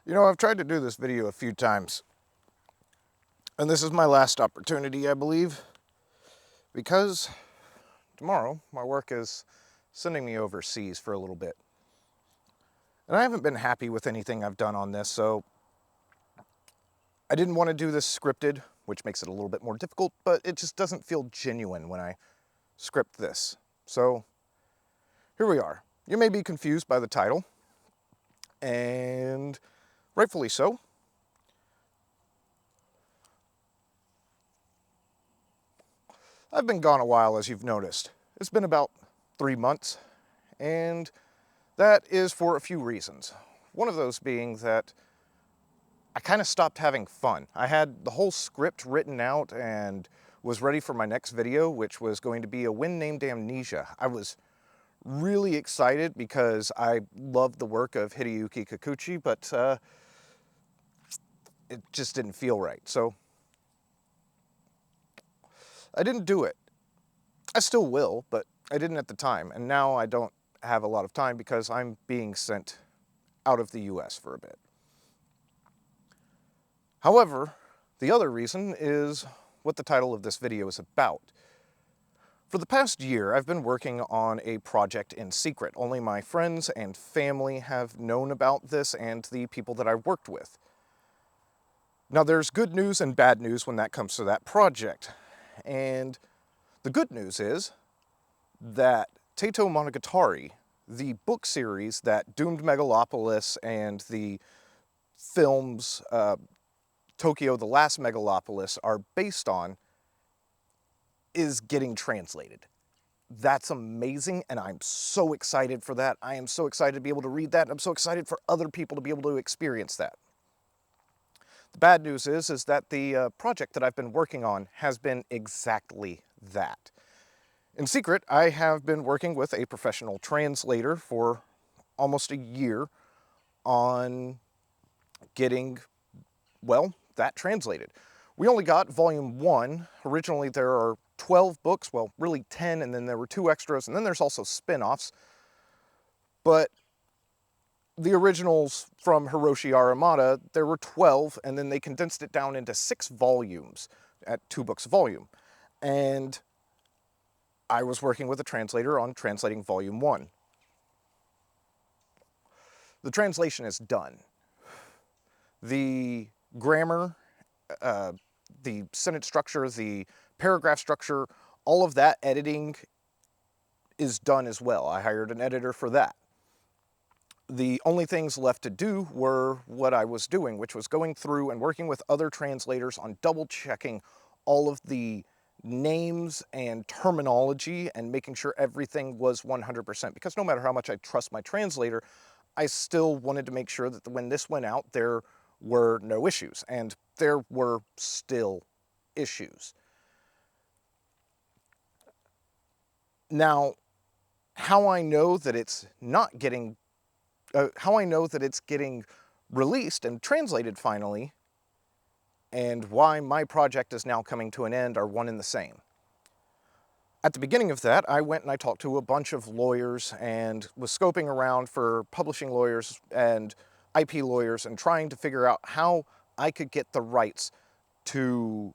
You know, I've tried to do this video a few times, and this is my last opportunity, I believe, because tomorrow my work is sending me overseas for a little bit. And I haven't been happy with anything I've done on this, so I didn't want to do this scripted, which makes it a little bit more difficult, but it just doesn't feel genuine when I script this. So here we are. You may be confused by the title, and rightfully so. I've been gone a while, as you've noticed. It's been about 3 months, and that is for a few reasons. One of those being that I kind of stopped having fun. I had the whole script written out and was ready for my next video, which was going to be a Wind Named Amnesia. I was really excited because I love the work of Hideyuki Kikuchi, but it just didn't feel right. So I didn't do it. I still will, but I didn't at the time. And now I don't have a lot of time because I'm being sent out of the US for a bit. However, the other reason is what the title of this video is about. For the past year, I've been working on a project in secret. Only my friends and family have known about this and the people that I've worked with. Now, there's good news and bad news when that comes to that project. And the good news is that TEITO Monogatari, the book series that Doomed Megalopolis and the films Tokyo, the Last Megalopolis are based on, is getting translated. That's amazing, and I'm so excited for that. I am so excited to be able to read that, and I'm so excited for other people to be able to experience that. The bad news is that the project that I've been working on has been exactly that. In secret, I have been working with a professional translator for almost a year on getting, well, that translated. We only got volume 1. Originally there are 12 books, well, really 10, and then there were 2 extras, and then there's also spin-offs. But the originals from Hiroshi Aramata, there were 12, and then they condensed it down into 6 volumes at 2 books a volume. And I was working with a translator on translating volume 1. The translation is done. The grammar, the sentence structure, the paragraph structure, all of that editing is done as well. I hired an editor for that. The only things left to do were what I was doing, which was going through and working with other translators on double-checking all of the names and terminology and making sure everything was 100%. Because no matter how much I trust my translator, I still wanted to make sure that when this went out, there were no issues. And there were still issues. Now, how I know that it's not getting how I know that it's getting released and translated finally, and why my project is now coming to an end are one and the same. At the beginning of that, I went and I talked to a bunch of lawyers and was scoping around for publishing lawyers and IP lawyers and trying to figure out how I could get the rights to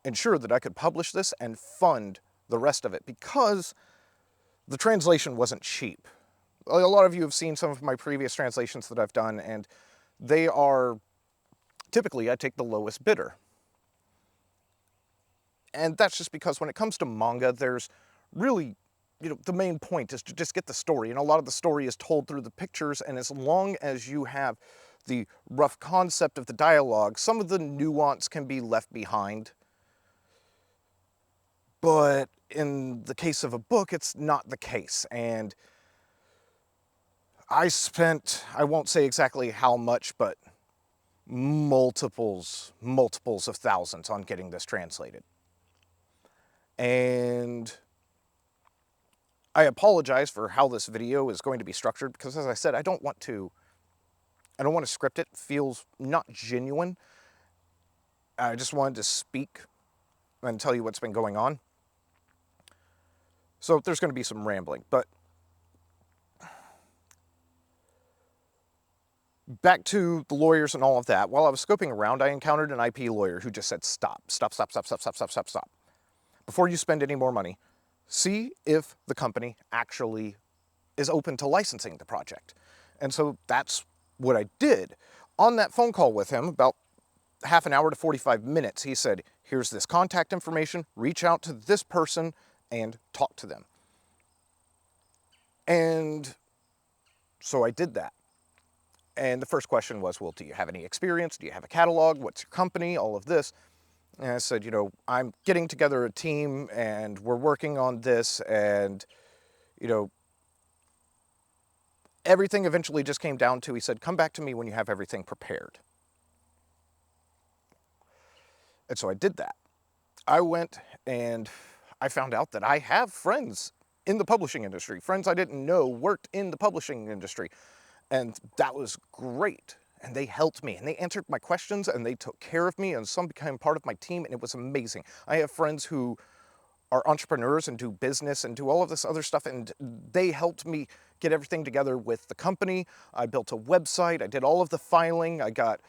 ensure that I could publish this and fund the rest of it, because the translation wasn't cheap. A lot of you have seen some of my previous translations that I've done, and they are, typically I take the lowest bidder. And that's just because when it comes to manga, there's really, the main point is to just get the story, and a lot of the story is told through the pictures, and as long as you have the rough concept of the dialogue, some of the nuance can be left behind. But in the case of a book, it's not the case, and I spent, I won't say exactly how much, but multiples of thousands on getting this translated. And I apologize for how this video is going to be structured, because as I said, I don't want to script it. It feels not genuine. I just wanted to speak and tell you what's been going on. So there's going to be some rambling, but back to the lawyers and all of that. While I was scoping around, I encountered an IP lawyer who just said, stop. Before you spend any more money, see if the company actually is open to licensing the project. And so that's what I did. On that phone call with him, about half an hour to 45 minutes, he said, here's this contact information, reach out to this person and talk to them. And so I did that. And the first question was, well, do you have any experience? Do you have a catalog? What's your company? All of this. And I said, you know, I'm getting together a team and we're working on this, and, you know, everything eventually just came down to, he said, come back to me when you have everything prepared. And so I did that. I went and I found out that I have friends in the publishing industry, friends I didn't know worked in the publishing industry. And that was great. And they helped me and they answered my questions and they took care of me, and some became part of my team, and it was amazing. I have friends who are entrepreneurs and do business and do all of this other stuff, and they helped me get everything together with the company. I built a website, I did all of the filing, I got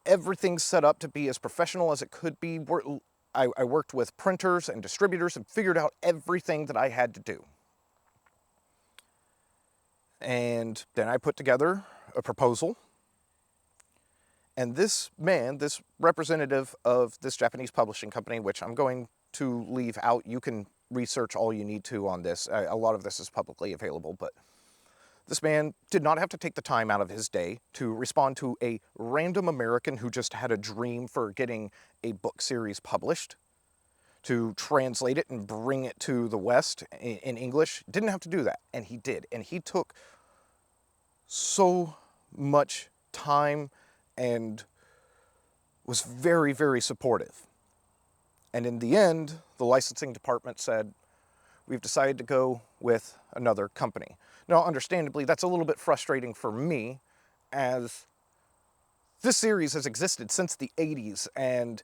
everything set up to be as professional as it could be. I worked with printers and distributors and figured out everything that I had to do. And then I put together a proposal. And this man, this representative of this Japanese publishing company, which I'm going to leave out, you can research all you need to on this. A lot of this is publicly available, but this man did not have to take the time out of his day to respond to a random American who just had a dream for getting a book series published, to translate it and bring it to the West in English. Didn't have to do that, and he did. And he took so much time and was very, very supportive. And in the end, the licensing department said, we've decided to go with another company. Now, understandably, that's a little bit frustrating for me, as this series has existed since the 80s, and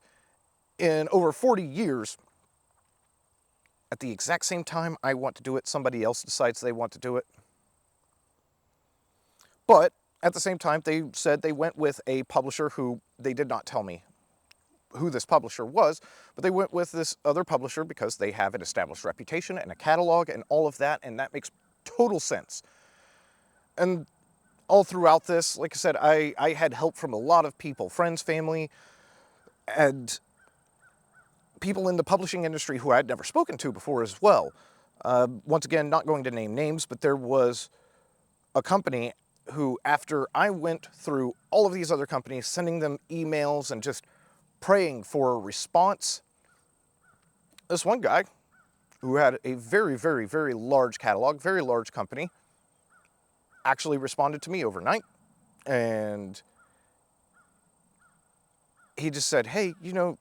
in over 40 years, at the exact same time I want to do it, somebody else decides they want to do it. But at the same time, they said they went with a publisher who they did not tell me who this publisher was, but they went with this other publisher because they have an established reputation and a catalog and all of that, and that makes total sense. And all throughout this, like I said, I had help from a lot of people, friends, family, and people in the publishing industry who I had never spoken to before as well. Once again, not going to name names, but there was a company who, after I went through all of these other companies, sending them emails and just praying for a response, this one guy who had a very, very, very large catalog, very large company, actually responded to me overnight. And he just said, hey, you know,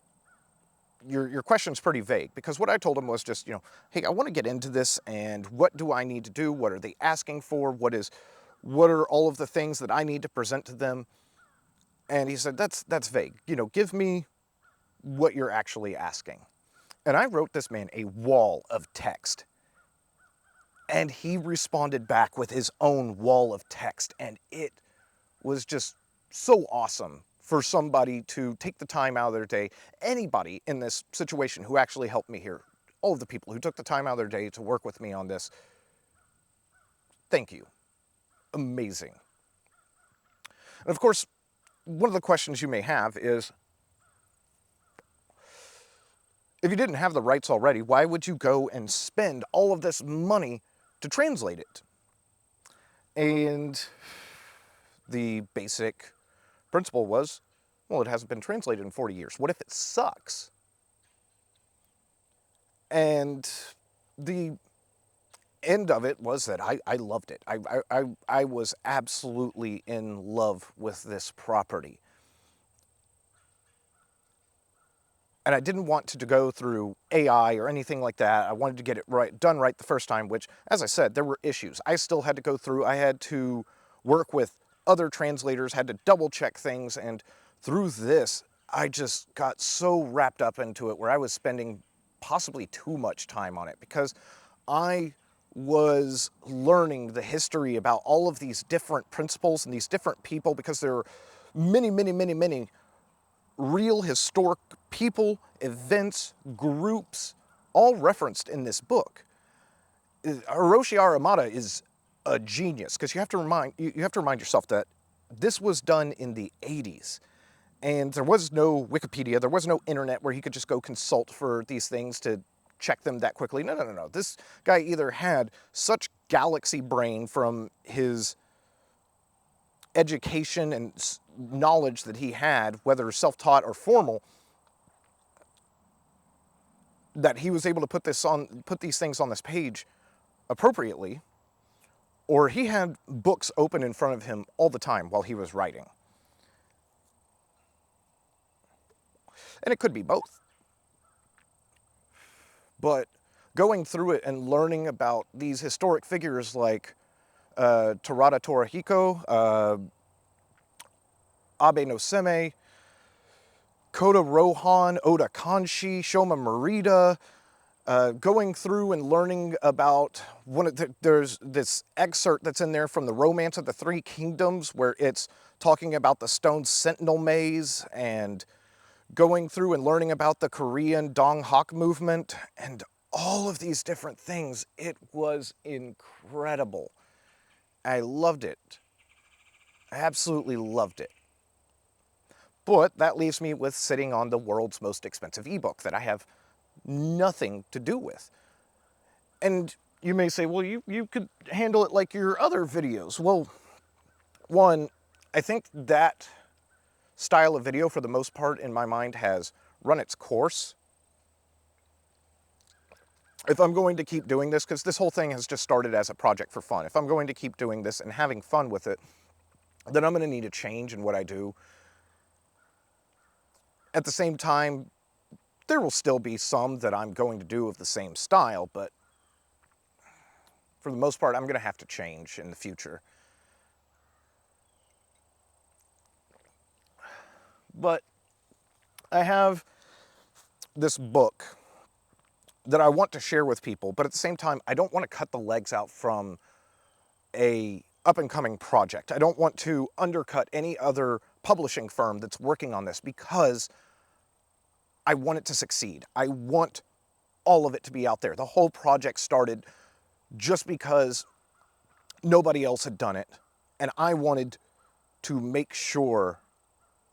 your question's pretty vague, because what I told him was just, you know, hey, I want to get into this, and what do I need to do? What are they asking for? What are all of the things that I need to present to them? And he said, that's vague. You know, give me what you're actually asking. And I wrote this man a wall of text. And he responded back with his own wall of text. And it was just so awesome for somebody to take the time out of their day. Anybody in this situation who actually helped me here, all of the people who took the time out of their day to work with me on this, thank you. Amazing. And of course, one of the questions you may have is, if you didn't have the rights already, why would you go and spend all of this money to translate it? And the basic principle was, well, it hasn't been translated in 40 years. What if it sucks? And the end of it was that I loved it. I was absolutely in love with this property. And I didn't want to go through AI or anything like that. I wanted to get it right, done right the first time, which, as I said, there were issues. I still had to go through, I had to work with other translators, had to double check things, and through this, I just got so wrapped up into it where I was spending possibly too much time on it, because I was learning the history about all of these different principles and these different people, because there are many, many, many, many real historic people, events, groups, all referenced in this book. Hiroshi Aramata is a genius, because you have to remind yourself that this was done in the 80s. And there was no Wikipedia, there was no internet where he could just go consult for these things to check them that quickly. No, no, no, no. This guy either had such galaxy brain from his education and knowledge that he had, whether self-taught or formal, that he was able to put these things on this page appropriately, or he had books open in front of him all the time while he was writing. And it could be both. But going through it and learning about these historic figures like Terada Torihiko, Abe no Seme, Koda Rohan, Oda Kanshi, Shoma Morita, going through and learning about there's this excerpt that's in there from the Romance of the Three Kingdoms, where it's talking about the Stone Sentinel Maze, and going through and learning about the Korean Donghak movement, and all of these different things. It was incredible. I loved it. I absolutely loved it. But that leaves me with sitting on the world's most expensive ebook that I have nothing to do with. And you may say, well, you could handle it like your other videos. Well, one, I think that style of video, for the most part, in my mind, has run its course. If I'm going to keep doing this, because this whole thing has just started as a project for fun, if I'm going to keep doing this and having fun with it, then I'm going to need a change in what I do. At the same time, there will still be some that I'm going to do of the same style, but for the most part, I'm going to have to change in the future. But I have this book that I want to share with people, but at the same time, I don't want to cut the legs out from a up-and-coming project. I don't want to undercut any other publishing firm that's working on this, because I want it to succeed. I want all of it to be out there. The whole project started just because nobody else had done it, and I wanted to make sure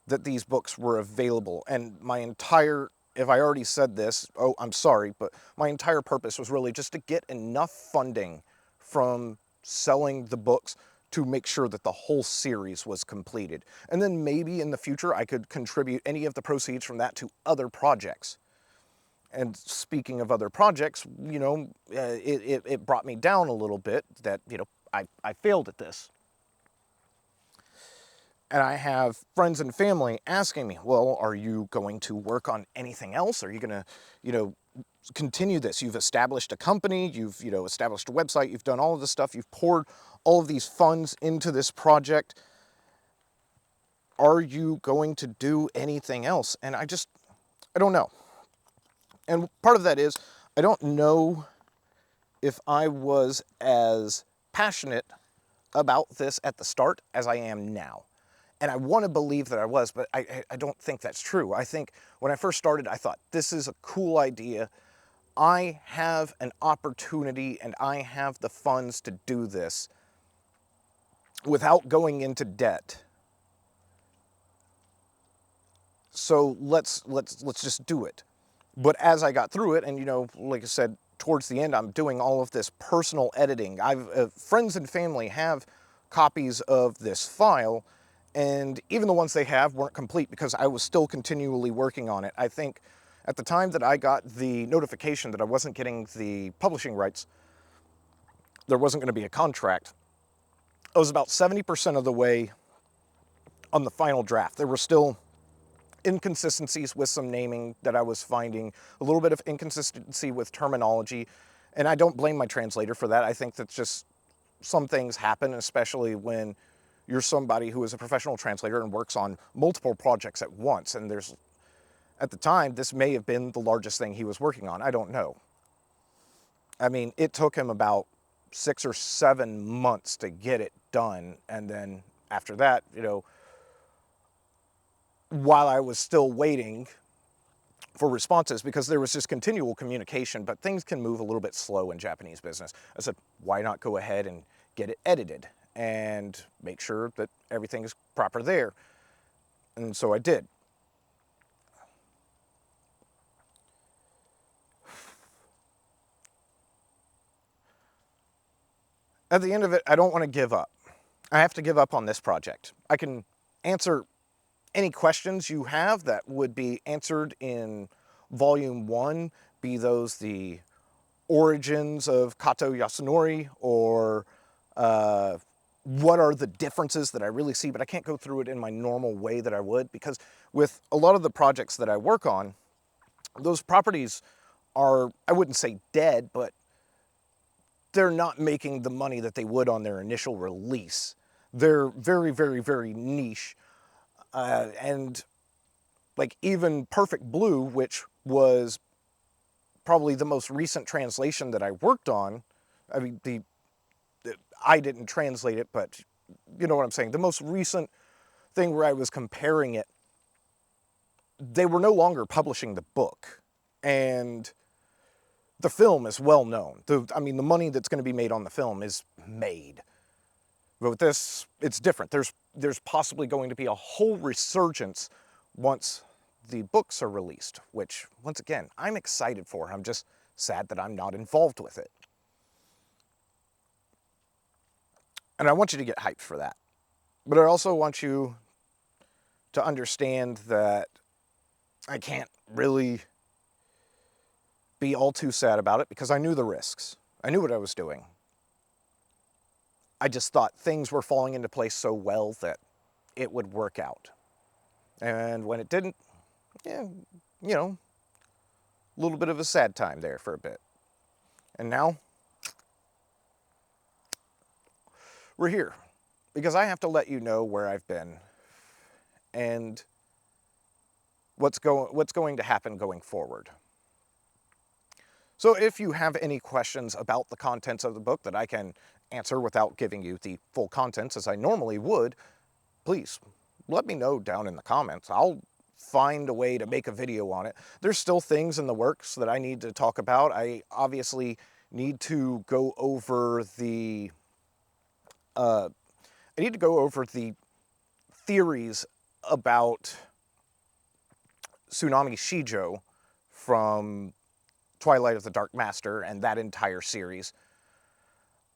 that these books were available. And my entire, if I already said this, oh, I'm sorry, but my entire purpose was really just to get enough funding from selling the books to make sure that the whole series was completed. And then maybe in the future I could contribute any of the proceeds from that to other projects. And speaking of other projects, you know, it brought me down a little bit that, you know, I failed at this. And I have friends and family asking me, well, are you going to work on anything else? Are you going to, you know, continue this? You've established a company, you've, you know, established a website, you've done all of this stuff, you've poured all of these funds into this project. Are you going to do anything else? And I don't know. And part of that is, I don't know if I was as passionate about this at the start as I am now. And I want to believe that I was, but I don't think that's true. I think when I first started, I thought, this is a cool idea. I have an opportunity and I have the funds to do this without going into debt. So let's just do it. But as I got through it, and, you know, like I said, towards the end, I'm doing all of this personal editing. Friends and family have copies of this file, and even the ones they have weren't complete because I was still continually working on it. I think at the time that I got the notification that I wasn't getting the publishing rights, there wasn't going to be a contract, I was about 70% of the way on the final draft. There were still inconsistencies with some naming that I was finding, a little bit of inconsistency with terminology, and I don't blame my translator for that. I think that's just some things happen, especially when you're somebody who is a professional translator and works on multiple projects at once. And at the time, this may have been the largest thing he was working on. I don't know. I mean, it took him about 6 or 7 months to get it done. And then after that, while I was still waiting for responses, because there was just continual communication, but things can move a little bit slow in Japanese business. I said, why not go ahead and get it edited and make sure that everything is proper there? And so I did. At the end of it, I don't want to give up. I have to give up on this project. I can answer any questions you have that would be answered in Volume 1, be those the origins of Kato Yasunori, or what are the differences that I really see, but I can't go through it in my normal way that I would, because with a lot of the projects that I work on, those properties are, I wouldn't say dead, but they're not making the money that they would on their initial release. They're very, very, very niche. And like even Perfect Blue, which was probably the most recent translation that I worked on. I mean, I didn't translate it, but you know what I'm saying. The most recent thing where I was comparing it, they were no longer publishing the book. And the film is well known. The money that's going to be made on the film is made. But with this, it's different. There's possibly going to be a whole resurgence once the books are released, which, once again, I'm excited for. I'm just sad that I'm not involved with it. And I want you to get hyped for that. But I also want you to understand that I can't really be all too sad about it, because I knew the risks. I knew what I was doing. I just thought things were falling into place so well that it would work out. And when it didn't, yeah, a little bit of a sad time there for a bit. And now, we're here, because I have to let you know where I've been and what's going to happen going forward. So if you have any questions about the contents of the book that I can answer without giving you the full contents as I normally would, please let me know down in the comments. I'll find a way to make a video on it. There's still things in the works that I need to talk about. I obviously need to go over the theories about Tsunami Shijo from Twilight of the Dark Master and that entire series.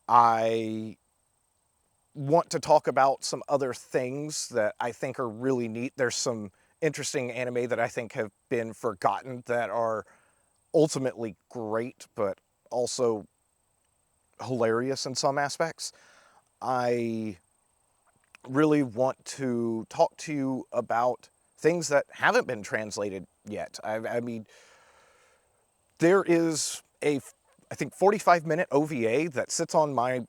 I want to talk about some other things that I think are really neat. There's some interesting anime that I think have been forgotten that are ultimately great, but also hilarious in some aspects. I really want to talk to you about things that haven't been translated yet. I mean, there is a, I think, 45-minute OVA that sits on my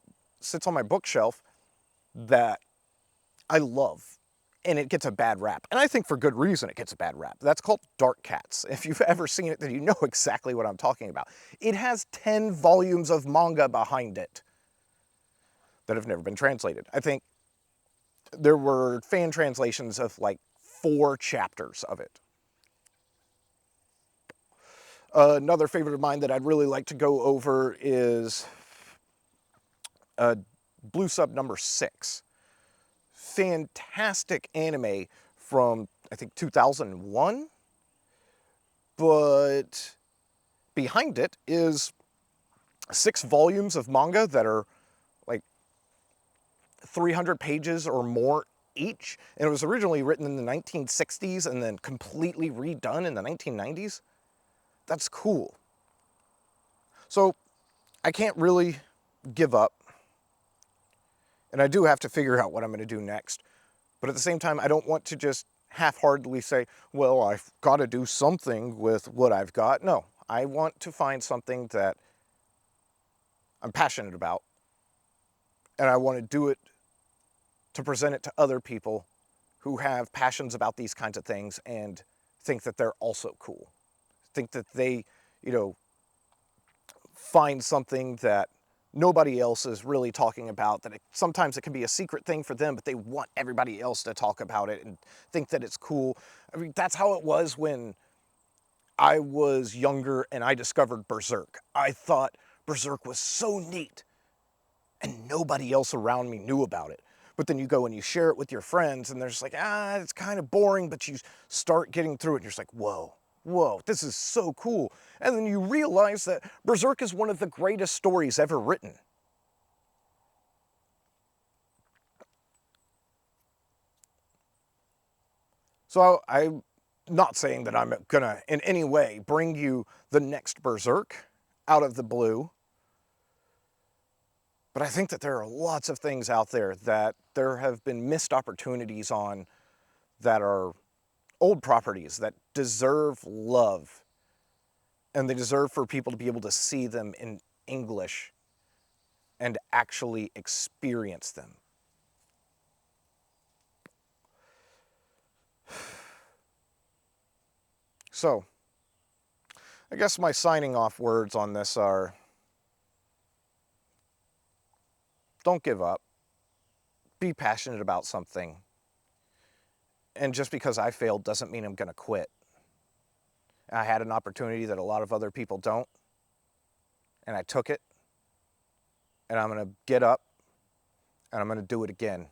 bookshelf that I love, and it gets a bad rap. And I think for good reason it gets a bad rap. That's called Dark Cats. If you've ever seen it, then you know exactly what I'm talking about. It has 10 volumes of manga behind it that have never been translated. I think there were fan translations of like 4 chapters of it. Another favorite of mine that I'd really like to go over is Blue Sub number 6. Fantastic anime from, I think, 2001. But behind it is 6 volumes of manga that are like 300 pages or more each. And it was originally written in the 1960s and then completely redone in the 1990s. That's cool. So I can't really give up. And I do have to figure out what I'm going to do next. But at the same time, I don't want to just half-heartedly say, well, I've got to do something with what I've got. No, I want to find something that I'm passionate about. And I want to do it to present it to other people who have passions about these kinds of things and think that they're also cool. Think that they, find something that nobody else is really talking about, that sometimes it can be a secret thing for them, but they want everybody else to talk about it and think that it's cool. I mean, that's how it was when I was younger and I discovered Berserk. I thought Berserk was so neat, and nobody else around me knew about it. But then you go and you share it with your friends, and they're just like, it's kind of boring, but you start getting through it, and you're just like, whoa, this is so cool. And then you realize that Berserk is one of the greatest stories ever written. So I'm not saying that I'm gonna in any way bring you the next Berserk out of the blue, but I think that there are lots of things out there that there have been missed opportunities on, that are old properties that deserve love, and they deserve for people to be able to see them in English and actually experience them. So, I guess my signing off words on this are, don't give up. Be passionate about something. And just because I failed doesn't mean I'm going to quit. I had an opportunity that a lot of other people don't, and I took it, and I'm going to get up, and I'm going to do it again.